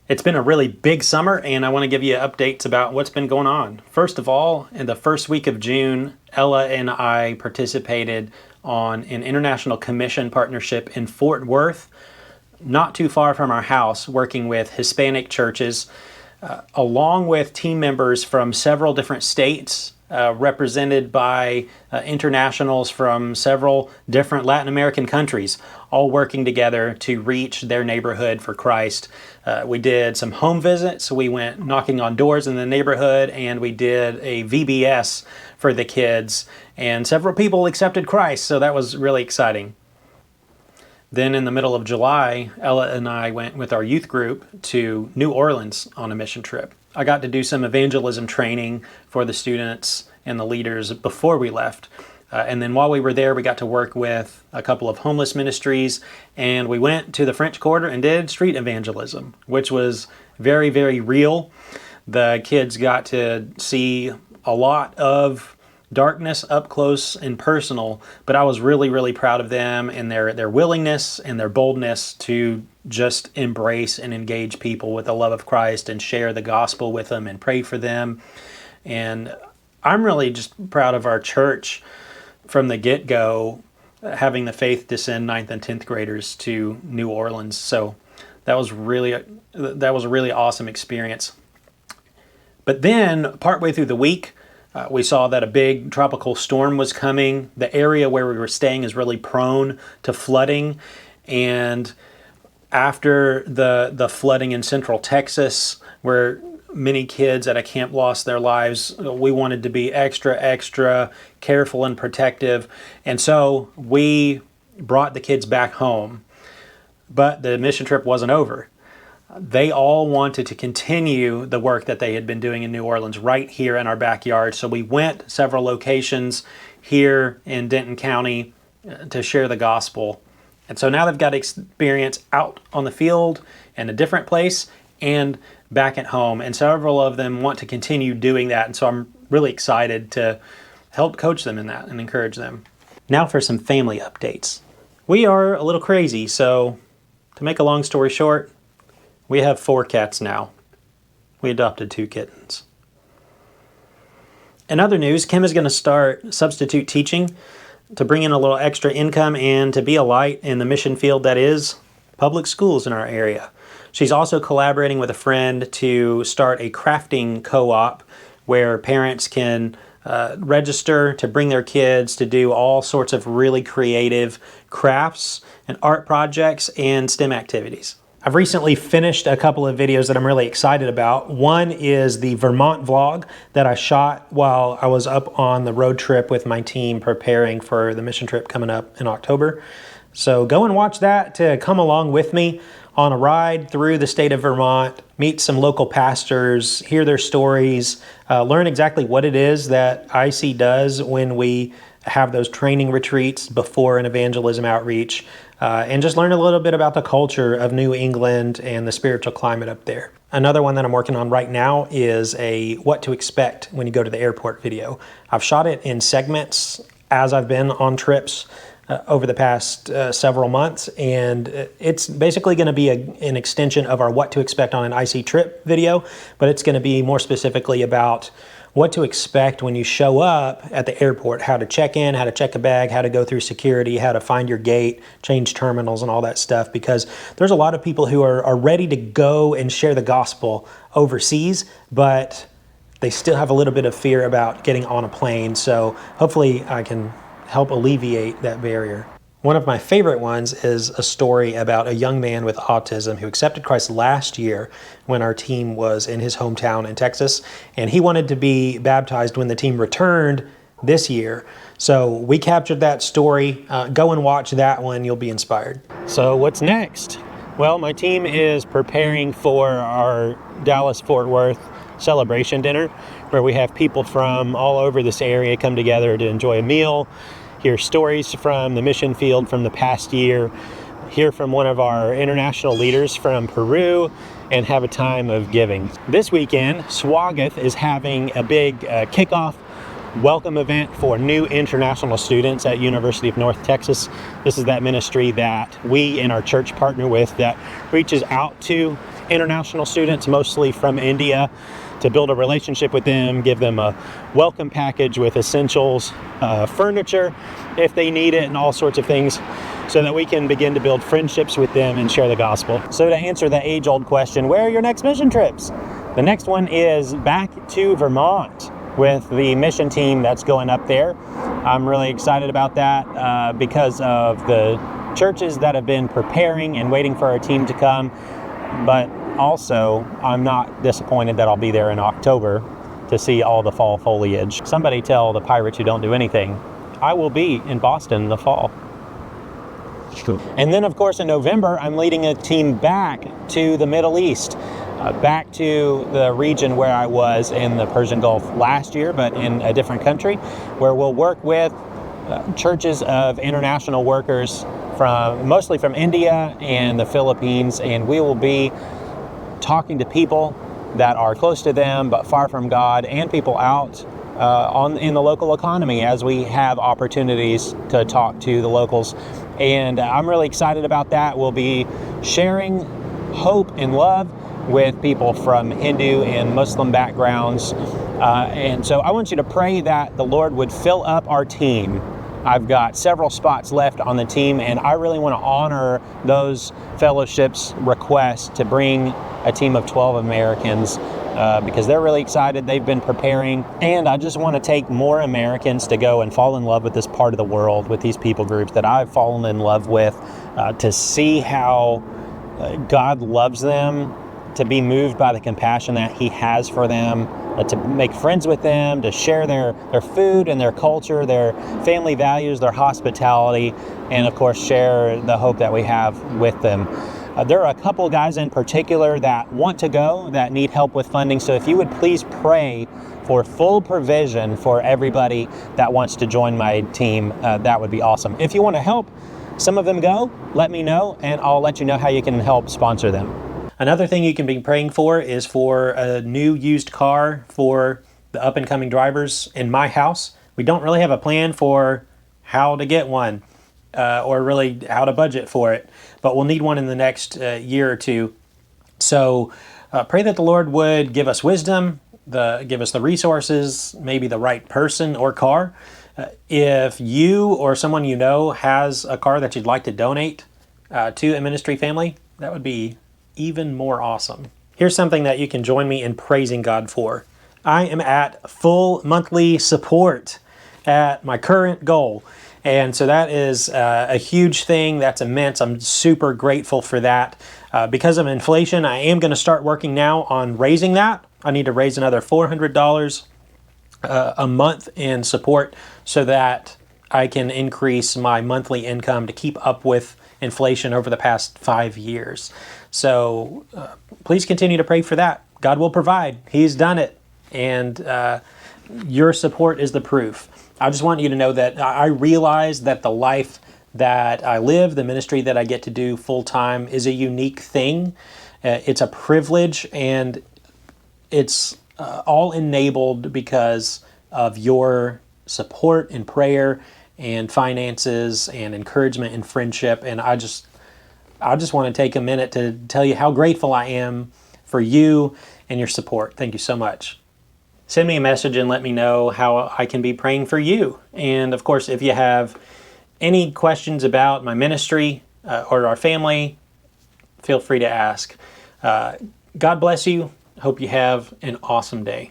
It's been a really big summer, and I want to give you updates about what's been going on. First of all, in the first week of June, Ella and I participated on an international commission partnership in Fort Worth, not too far from our house, working with Hispanic churches, along with team members from several different states, represented by internationals from several different Latin American countries, all working together to reach their neighborhood for Christ. We did some home visits. We went knocking on doors in the neighborhood, and we did a VBS for the kids, and several people accepted Christ, so that was really exciting. Then in the middle of July, Ella and I went with our youth group to New Orleans on a mission trip. I got to do some evangelism training for the students and the leaders before we left. And then while we were there, we got to work with a couple of homeless ministries, and we went to the French Quarter and did street evangelism, which was very, very real. The kids got to see a lot of darkness up close and personal, but I was really, really proud of them and their willingness and their boldness to just embrace and engage people with the love of Christ and share the gospel with them and pray for them. And I'm really just proud of our church from the get-go, having the faith to send 9th and 10th graders to New Orleans. So that was a really awesome experience. But then partway through the week, we saw that a big tropical storm was coming. The area where we were staying is really prone to flooding. And after the flooding in central Texas, where many kids at a camp lost their lives, we wanted to be extra careful and protective. And so we brought the kids back home. But the mission trip wasn't over. They all wanted to continue the work that they had been doing in New Orleans right here in our backyard. So we went several locations here in Denton County to share the gospel. And so now they've got experience out on the field in a different place and back at home. And several of them want to continue doing that. And so I'm really excited to help coach them in that and encourage them. Now for some family updates. We are a little crazy, so to make a long story short, we have 4 cats now. We adopted 2 kittens. In other news, Kim is going to start substitute teaching to bring in a little extra income and to be a light in the mission field that is public schools in our area. She's also collaborating with a friend to start a crafting co-op where parents can register to bring their kids to do all sorts of really creative crafts and art projects and STEM activities. I've recently finished a couple of videos that I'm really excited about. One is the Vermont vlog that I shot while I was up on the road trip with my team preparing for the mission trip coming up in October. So go and watch that to come along with me on a ride through the state of Vermont, meet some local pastors, hear their stories, learn exactly what it is that IC does when we have those training retreats before an evangelism outreach, and just learn a little bit about the culture of New England and the spiritual climate up there. Another one that I'm working on right now is a what to expect when you go to the airport video. I've shot it in segments as I've been on trips over the past several months, and it's basically going to be an extension of our what to expect on an IC trip video, but it's going to be more specifically about what to expect when you show up at the airport, how to check in, how to check a bag, how to go through security, how to find your gate, change terminals and all that stuff, because there's a lot of people who are ready to go and share the gospel overseas, but they still have a little bit of fear about getting on a plane. So hopefully I can help alleviate that barrier. One of my favorite ones is a story about a young man with autism who accepted Christ last year when our team was in his hometown in Texas, and he wanted to be baptized when the team returned this year. So we captured that story. Go and watch that one. You'll be inspired. So what's next? Well, my team is preparing for our Dallas-Fort Worth Celebration Dinner, where we have people from all over this area come together to enjoy a meal, hear stories from the mission field from the past year, hear from one of our international leaders from Peru, and have a time of giving. This weekend, Swagath is having a big kickoff welcome event for new international students at University of North Texas. This is that ministry that we in our church partner with that reaches out to international students, mostly from India, to build a relationship with them, give them a welcome package with essentials, furniture if they need it, and all sorts of things, so that we can begin to build friendships with them and share the gospel. So to answer the age-old question, where are your next mission trips? The next one is back to Vermont with the mission team that's going up there. I'm really excited about that because of the churches that have been preparing and waiting for our team to come. But also, I'm not disappointed that I'll be there in October to see all the fall foliage. Somebody tell the pirates who don't do anything, I will be in Boston in the fall. Sure. And then, of course, in November, I'm leading a team back to the Middle East, back to the region where I was in the Persian Gulf last year, but in a different country, where we'll work with churches of international workers mostly from India and the Philippines, and we will be talking to people that are close to them but far from God, and people out in the local economy as we have opportunities to talk to the locals. And I'm really excited about that. We'll be sharing hope and love with people from Hindu and Muslim backgrounds. And so I want you to pray that the Lord would fill up our team. I've got several spots left on the team, and I really want to honor those fellowships' requests to bring a team of 12 Americans because they're really excited. They've been preparing, and I just want to take more Americans to go and fall in love with this part of the world, with these people groups that I've fallen in love with, to see how God loves them, to be moved by the compassion that He has for them, to make friends with them, to share their food and their culture, their family values, their hospitality, and of course share the hope that we have with them. There are a couple guys in particular that want to go, that need help with funding, so if you would please pray for full provision for everybody that wants to join my team, that would be awesome. If you want to help some of them go, let me know, and I'll let you know how you can help sponsor them. Another thing you can be praying for is for a new used car for the up-and-coming drivers in my house. We don't really have a plan for how to get one or really how to budget for it, but we'll need one in the next year or two. So pray that the Lord would give us wisdom, give us the resources, maybe the right person or car. If you or someone you know has a car that you'd like to donate to a ministry family, that would be even more awesome. Here's something that you can join me in praising God for. I am at full monthly support at my current goal. And so that is a huge thing. That's immense. I'm super grateful for that. Because of inflation, I am going to start working now on raising that. I need to raise another $400 a month in support so that I can increase my monthly income to keep up with inflation over the past 5 years. So please continue to pray for that. God will provide. He's done it. And your support is the proof. I just want you to know that I realize that the life that I live, the ministry that I get to do full time, is a unique thing. It's a privilege, and it's all enabled because of your support and prayer and finances and encouragement and friendship. And I just want to take a minute to tell you how grateful I am for you and your support. Thank you so much. Send me a message and let me know how I can be praying for you. And of course, if you have any questions about my ministry or our family, feel free to ask. God bless you. Hope you have an awesome day.